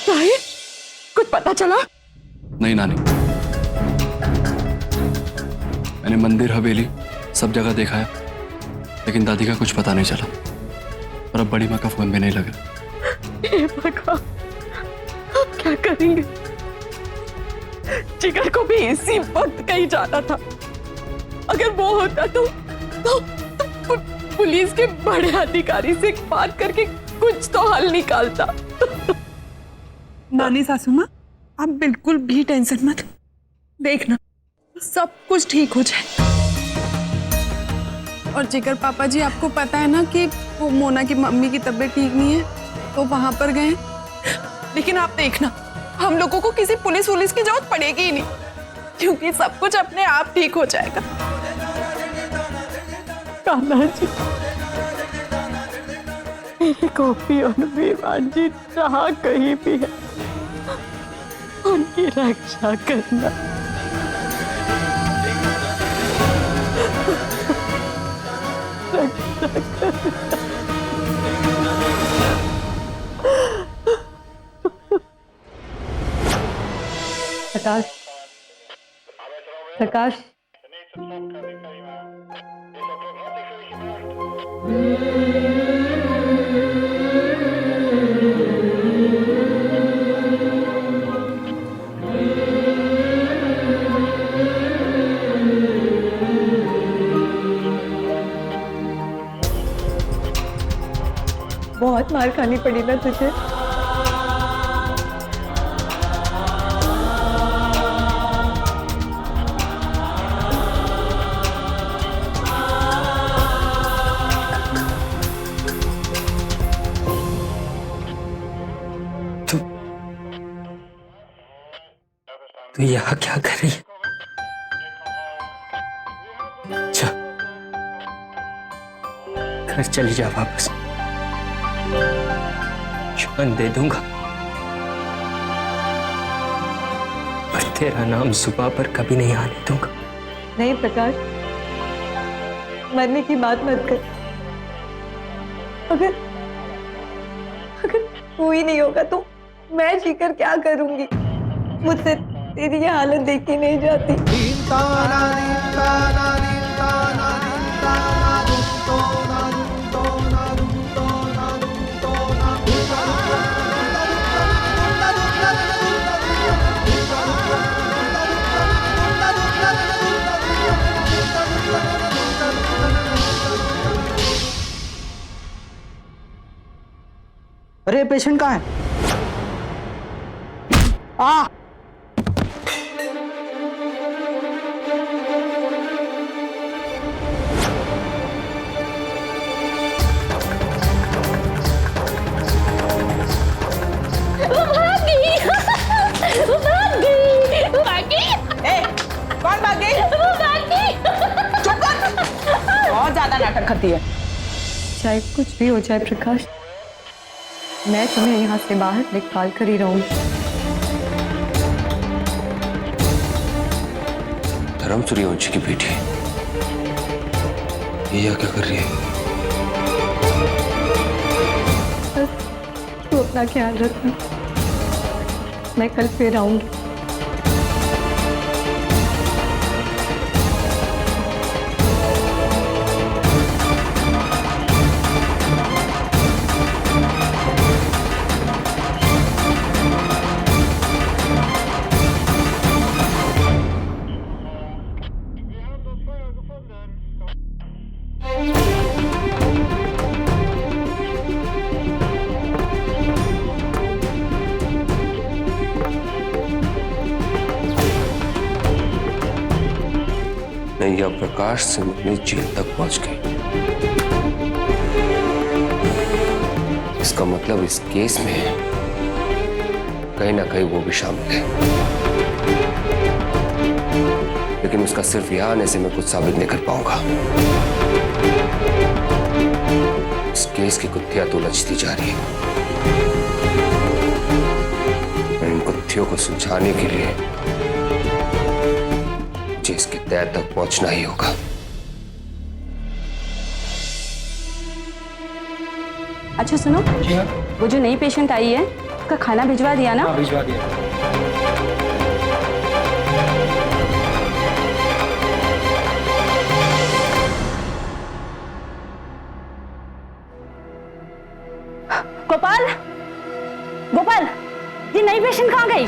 ताहिर, कुछ पता चला? नहीं नानी, मैंने मंदिर हवेली सब जगह देखा है, लेकिन दादी का कुछ पता नहीं चला। और अब बड़ी माँ का फोन भी नहीं लगा। हे भगवान, अब क्या करेंगे? जिगर को भी इसी वक्त कहीं जाना था। अगर वो होता तो पुलिस के बड़े अधिकारी से बात करके कुछ तो हल निकालता। नानी सासू माँ, आप बिल्कुल भी टेंशन मत लो। देखना सब कुछ ठीक हो जाए। और जिगर पापा जी, आपको पता है ना कि वो मोना की मम्मी की तबीयत ठीक नहीं है, तो वहां पर गए। लेकिन आप देखना, हम लोगों को किसी पुलिस की जरूरत पड़ेगी ही नहीं, क्योंकि सब कुछ अपने आप ठीक हो जाएगा। कान्हा जी, मेरे गोपी और मेवान जी जहाँ कहीं भी है, उनकी रक्षा करना। रक्षा करना। प्रकाश, प्रकाश, बहुत मार खानी पड़ी ना तुझे। तू यहाँ क्या कर रही है? अच्छा, घर चली जा वापस। जान दे दूंगा, पर तेरा नाम जुबान पर कभी नहीं आने दूंगा। नहीं प्रकाश, मरने की बात मत कर। अगर अगर तू ही नहीं होगा तो मैं जीकर क्या करूंगी? मुझसे तेरी ये हालत देखी नहीं जाती। अरे पेशेंट कहाँ है? आ कौन भागी? चुप कर, बहुत ज्यादा नाटक करती है। चाहे कुछ भी हो जाए प्रकाश, मैं तुम्हें यहाँ से बाहर निकाल कर ही रहूंगी। धर्म सूर्यवंशी की बेटी, ये यहाँ क्या कर रही है? तू अपना ख्याल रखना, मैं कल फिर आऊंगी। नैया प्रकाश से मिलने जेल तक पहुंच गई। इसका मतलब इस केस में कहीं ना कहीं वो भी शामिल है, लेकिन उसका सिर्फ यहां आने से मैं कुछ साबित नहीं कर पाऊंगा। इस केस की गुत्थियां तो उलझती जा रही है। इन गुत्थियों को सुलझाने के लिए मुझे इसके तह तक पहुंचना ही होगा। अच्छा सुनो, वो जो नई पेशेंट आई है उसका खाना भिजवा दिया ना? हाँ भिजवा दिया। गोपाल, गोपाल, ये नई पेशेंट कहाँ गई?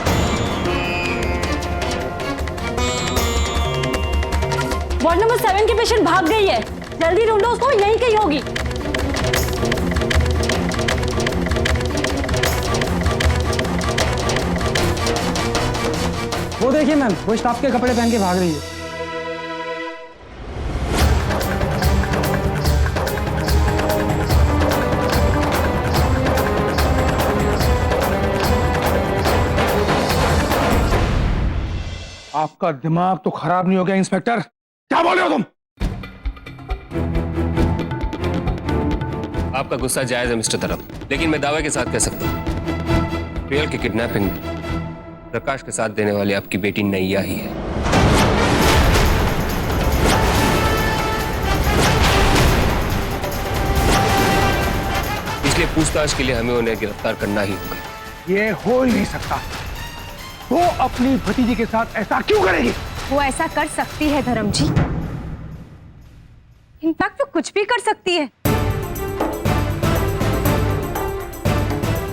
वार्ड नंबर 7 की पेशेंट भाग गई है, जल्दी ढूंढो उसको, यहीं कहीं होगी। वो देखिए मैम, वो स्टाफ के कपड़े पहन के भाग रही है। आपका दिमाग तो खराब नहीं हो गया इंस्पेक्टर? क्या बोल रहे हो तुम? आपका गुस्सा जायज है मिस्टर तरफ, लेकिन मैं दावे के साथ कह सकता हूं प्रियल की किडनैपिंग में प्रकाश के साथ देने वाली आपकी बेटी नैया ही है। इसलिए पूछताछ के लिए हमें उन्हें गिरफ्तार करना ही होगा। ये हो ही नहीं सकता। वो अपनी भतीजी के साथ ऐसा क्यों करेगी? वो ऐसा कर सकती है धर्म जी, इनफैक्ट वो कुछ भी कर सकती है।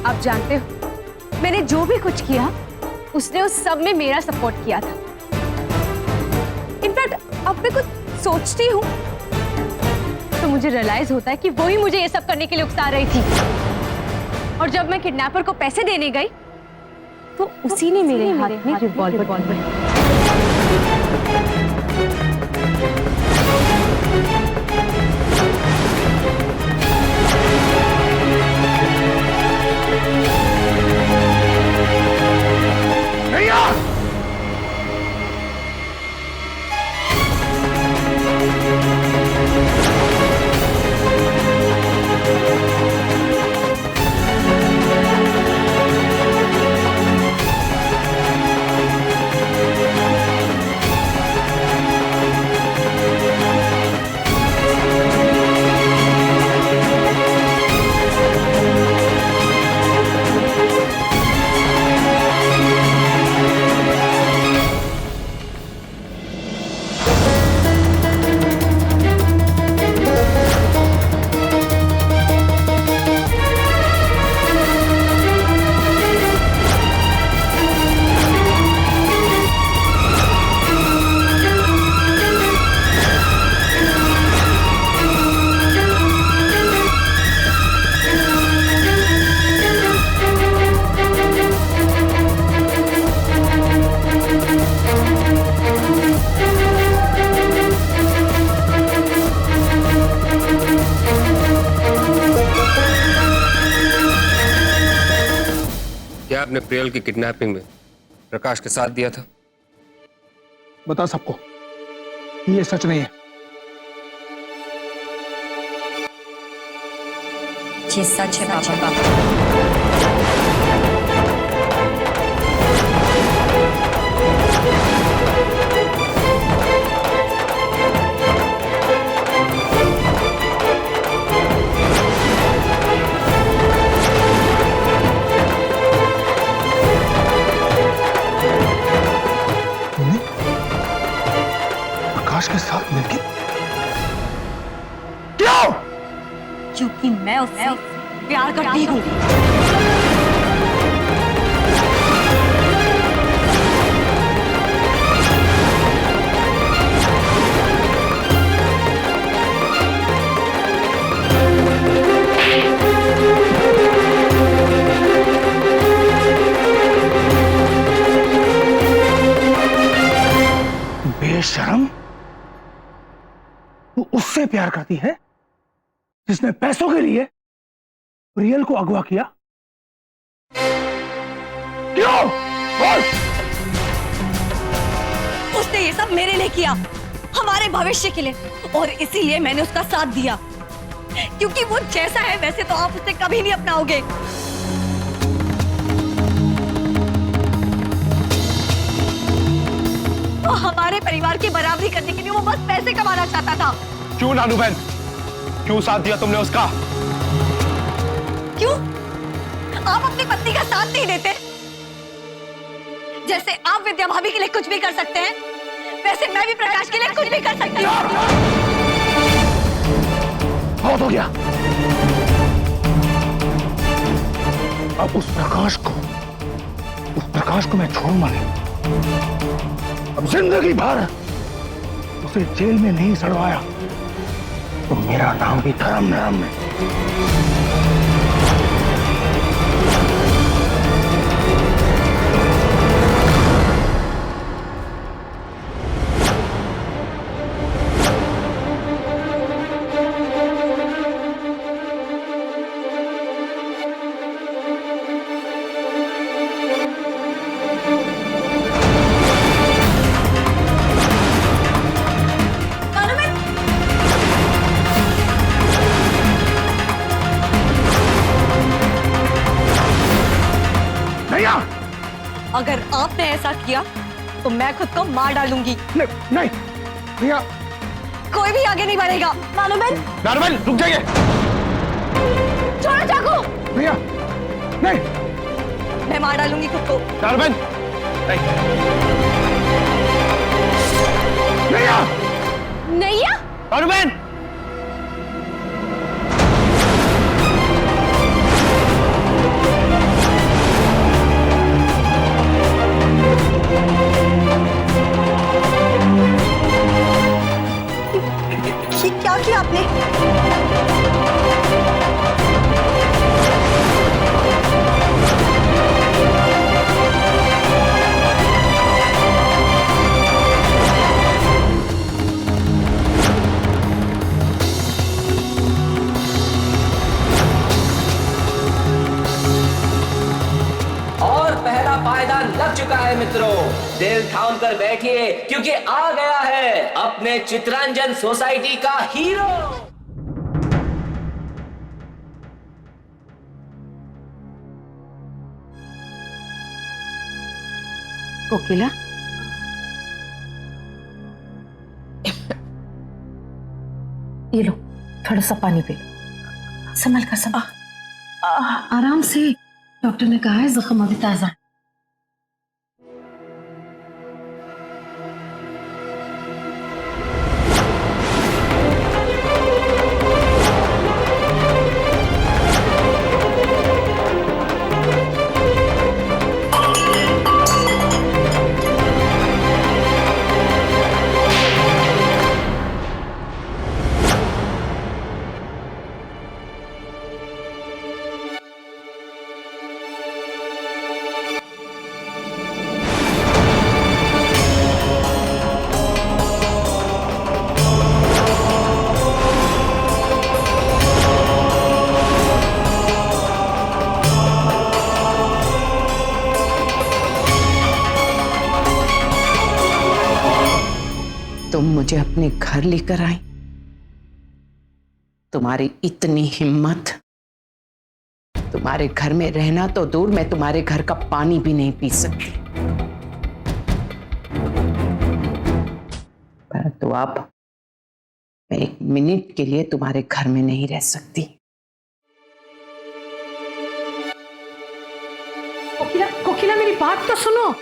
आप जानते हो मैंने जो भी कुछ किया उसने उस सब में मेरा सपोर्ट किया था। इनफैक्ट अब मैं कुछ सोचती हूँ तो मुझे रियलाइज होता है कि वो ही मुझे ये सब करने के लिए उकसा रही थी। और जब मैं किडनैपर को पैसे देने गई तो उसी ने मेरे हाथ में रिवॉल्वर क्या आपने प्रियल की किडनैपिंग में प्रकाश के साथ दिया था? बता सबको, ये सच नहीं है। ये सच है पापा। प्रकाश के साथ मिलके क्यों? क्योंकि मैं उससे प्यार करती हूँ। बेशरम, तू उससे प्यार करती है जिसने पैसों के लिए प्रियल को अगवा किया? क्यों? बोल। उसने ये सब मेरे लिए किया, हमारे भविष्य के लिए, और इसीलिए मैंने उसका साथ दिया, क्योंकि वो जैसा है वैसे तो आप उसे कभी नहीं अपनाओगे। तो हमारे परिवार की बराबरी करने के लिए वो बस पैसे कमाना चाहता था। क्यों नानू बहन, क्यों साथ दिया तुमने उसका? क्यों? आप अपनी पत्नी का साथ नहीं देते। जैसे आप विद्या भाभी के लिए कुछ भी कर सकते हैं, वैसे मैं भी प्रकाश के लिए कुछ भी कर सकती हूँ। बहुत हो गया। अब उस प्रकाश को मैं छोड़ूंगा नहीं। अब जिंदगी भर उसे जेल में नहीं सड़वाया तो मेरा नाम भी धर्म नाम है। अगर आपने ऐसा किया तो मैं खुद को मार डालूंगी। नहीं भैया, कोई भी आगे नहीं बढ़ेगा। नानुबेन रुक जाइए। छोड़ो चाकू। भैया नहीं, मैं मार डालूंगी खुद को। नानुबेन भैया, नैया, नानुबेन ये क्या किया आपने? और पहला पायदान लग चुका है मित्रों। दिल थाम कर बैठिए क्योंकि आ गया है अपने चित्रांजन सोसाइटी का हीरो। कोकिला, ये लो थोड़ा सा पानी पी लो। संभल कर संभल, आराम से। डॉक्टर ने कहा है जख्म अभी ताजा है। तुम मुझे अपने घर लेकर आई, तुम्हारी इतनी हिम्मत, तुम्हारे घर में रहना तो दूर, मैं तुम्हारे घर का पानी भी नहीं पी सकती। परंतु अब मैं एक मिनट के लिए तुम्हारे घर में नहीं रह सकती। कोकिला, कोकिला मेरी बात तो सुनो।